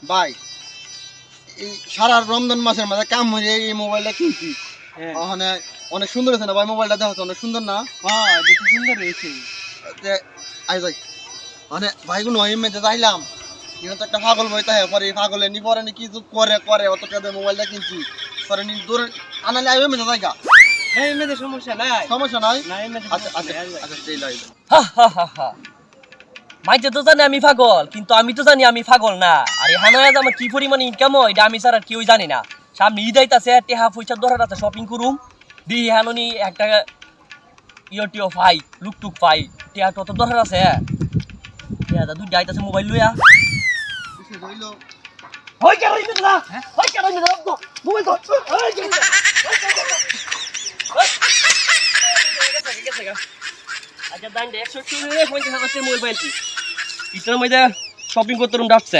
ভাই এই সারা রমজান মাসের মধ্যে কাম হয়ে এই মোবাইলটা কিনছি ওখানে অনেক সুন্দর আছে না ভাই মোবাইলটা দেখো অনেক সুন্দর না হ্যাঁ দেখি সুন্দর রয়েছে আই যাই মানে ভাইগুলো মেতে যাইলাম কিন্তু তো একটা পাগল বই তাই পরে এই পাগলে নি পরে নি কি করে করে অত টাকা দিয়ে মোবাইলটা কিনছি পরে নি দূরে আনালে আইবে মেতে যাইগা হ্যাঁ এমনিতে সমস্যা নাই সমস্যা নাই না এমনিতে আচ্ছা আচ্ছা সমস্যা নাই, আচ্ছা সেই লাই মাইতে তো জানি আমি পাগল, কিন্তু আমি তো জানি আমি পাগল না। আর এই হানায় আমার কি পরিমাণে ইনকাম হয় এটা আমি ছাড়া আর কেউই জানি না। সামনে ঈদ আইতাছে, টেহা পয়সার দরকার আছে, শপিং করুম দি হানুনি একটা ইয়টিও পাই, লুকটুক পাই, টেহা তত দরকার আছে। টেহা দা দুইটা আইতাছে মোবাইল লইয়া। কিছু হইলো হই কে হই মিদলা, হই কে হই মিদলা, মোবাইল তো হই কে আচ্ছা দান 100 টাকা মোবাইল পাইছি। ইটার মধ্যে শপিং করতে ডাকছে।